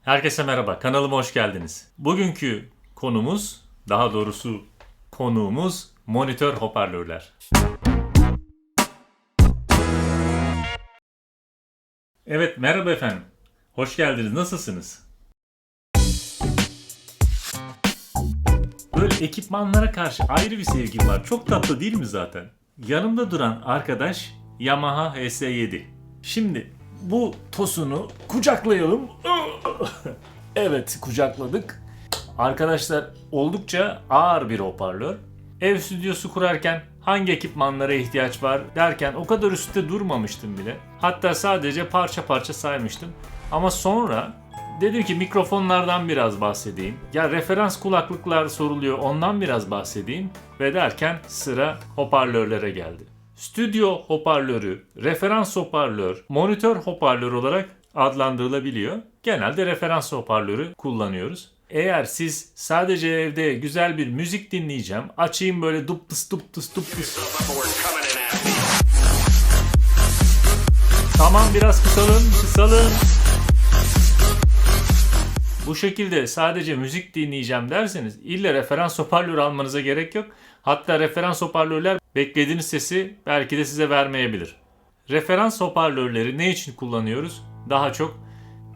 Herkese merhaba, kanalıma hoş geldiniz. Bugünkü konumuz, daha doğrusu konuğumuz monitör hoparlörler. Evet, merhaba efendim. Hoş geldiniz, nasılsınız? Böyle ekipmanlara karşı ayrı bir sevgim var. Çok tatlı değil mi zaten? Yanımda duran arkadaş Yamaha HS7. Şimdi bu tosunu kucaklayalım. Evet, kucakladık. Arkadaşlar oldukça ağır bir hoparlör. Ev stüdyosu kurarken hangi ekipmanlara ihtiyaç var derken o kadar üstte durmamıştım bile. Hatta sadece parça parça saymıştım. Ama sonra dedim ki mikrofonlardan biraz bahsedeyim. Ya referans kulaklıklar soruluyor, ondan biraz bahsedeyim. Ve derken sıra hoparlörlere geldi. Stüdyo hoparlörü, referans hoparlör, monitör hoparlör olarak adlandırılabiliyor. Genelde referans hoparlörü kullanıyoruz. Eğer siz sadece evde güzel bir müzik dinleyeceğim, açayım böyle dup tıs dup tıs dup tıs. Tamam, biraz kısalım. Bu şekilde sadece müzik dinleyeceğim derseniz illa referans hoparlör almanıza gerek yok. Hatta referans hoparlörler beklediğiniz sesi belki de size vermeyebilir. Referans hoparlörleri ne için kullanıyoruz? Daha çok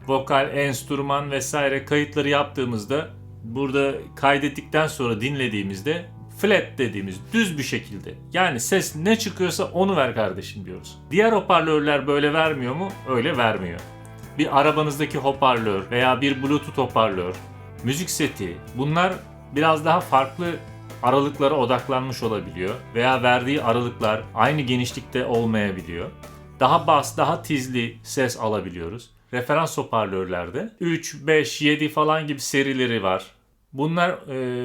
vokal, enstrüman vesaire kayıtları yaptığımızda burada kaydettikten sonra dinlediğimizde flat dediğimiz düz bir şekilde, yani ses ne çıkıyorsa onu ver kardeşim diyoruz. Diğer hoparlörler böyle vermiyor mu? Öyle vermiyor. Bir arabanızdaki hoparlör veya bir Bluetooth hoparlör, müzik seti, bunlar biraz daha farklı aralıklara odaklanmış olabiliyor veya verdiği aralıklar aynı genişlikte olmayabiliyor. Daha bas, daha tizli ses alabiliyoruz. Referans hoparlörlerde 3, 5, 7 falan gibi serileri var. Bunlar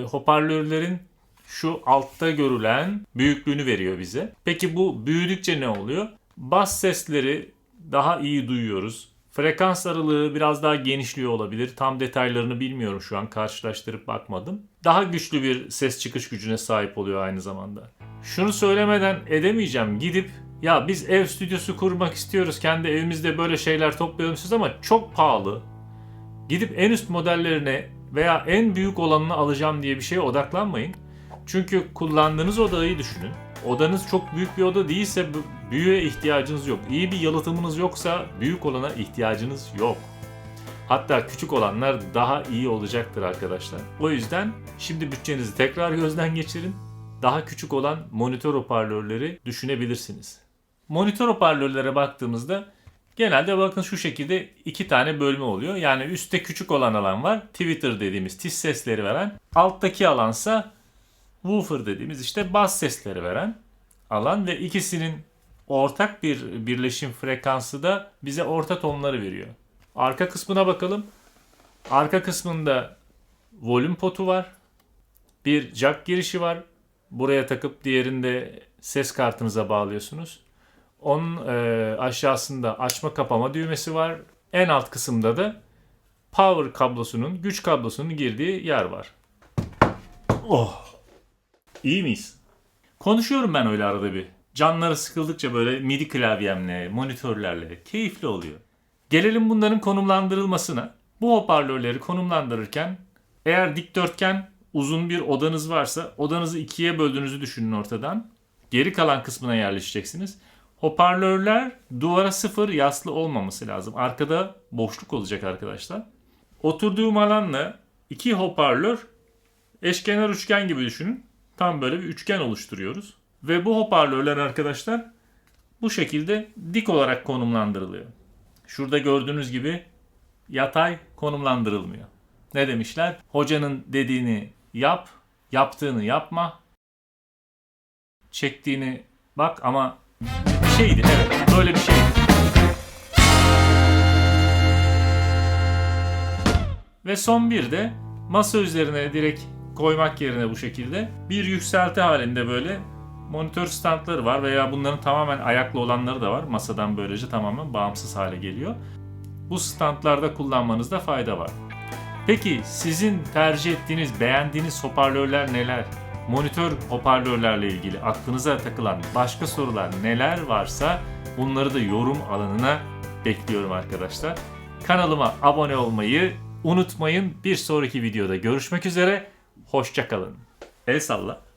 hoparlörlerin şu altta görülen büyüklüğünü veriyor bize. Peki bu büyüdükçe ne oluyor? Bas sesleri daha iyi duyuyoruz. Frekans aralığı biraz daha genişliyor olabilir. Tam detaylarını bilmiyorum, şu an karşılaştırıp bakmadım. Daha güçlü bir ses çıkış gücüne sahip oluyor aynı zamanda. Şunu söylemeden edemeyeceğim. Gidip ya biz ev stüdyosu kurmak istiyoruz, kendi evimizde böyle şeyler toplayalım siz ama çok pahalı. Gidip en üst modellerine veya en büyük olanını alacağım diye bir şeye odaklanmayın. Çünkü kullandığınız odayı düşünün. Odanız çok büyük bir oda değilse büyüğe ihtiyacınız yok. İyi bir yalıtımınız yoksa büyük olana ihtiyacınız yok. Hatta küçük olanlar daha iyi olacaktır arkadaşlar. O yüzden şimdi bütçenizi tekrar gözden geçirin. Daha küçük olan monitör hoparlörleri düşünebilirsiniz. Monitör hoparlörlere baktığımızda genelde bakın şu şekilde iki tane bölme oluyor. Yani üstte küçük olan alan var, tweeter dediğimiz tiz sesleri veren. Alttaki alansa woofer dediğimiz işte bas sesleri veren alan ve ikisinin ortak bir birleşim frekansı da bize orta tonları veriyor. Arka kısmına bakalım. Arka kısmında volüm potu var. Bir jack girişi var. Buraya takıp diğerinde ses kartınıza bağlıyorsunuz. Onun aşağısında açma kapama düğmesi var. En alt kısımda da power kablosunun, güç kablosunun girdiği yer var. Oh! İyi miyiz? Konuşuyorum ben öyle arada bir. Canları sıkıldıkça böyle MIDI klavyemle, monitörlerle keyifli oluyor. Gelelim bunların konumlandırılmasına. Bu hoparlörleri konumlandırırken eğer dikdörtgen uzun bir odanız varsa odanızı ikiye böldüğünüzü düşünün ortadan. Geri kalan kısmına yerleşeceksiniz. Hoparlörler duvara sıfır yaslı olmaması lazım. Arkada boşluk olacak arkadaşlar. Oturduğum alanla iki hoparlör eşkenar üçgen gibi düşünün. Tam böyle bir üçgen oluşturuyoruz. Ve bu hoparlörler arkadaşlar bu şekilde dik olarak konumlandırılıyor. Şurada gördüğünüz gibi yatay konumlandırılmıyor. Ne demişler? Hocanın dediğini yap, yaptığını yapma. Çektiğini bak ama bir şeydi, evet, böyle bir şeydi. Ve son bir de masa üzerine direkt koymak yerine bu şekilde bir yükselti halinde böyle monitör standları var veya bunların tamamen ayaklı olanları da var. Masadan böylece tamamen bağımsız hale geliyor. Bu standlarda kullanmanızda fayda var. Peki sizin tercih ettiğiniz, beğendiğiniz hoparlörler neler? Monitör hoparlörlerle ilgili aklınıza takılan başka sorular neler varsa bunları da yorum alanına bekliyorum arkadaşlar. Kanalıma abone olmayı unutmayın. Bir sonraki videoda görüşmek üzere. Hoşça kalın. El salla.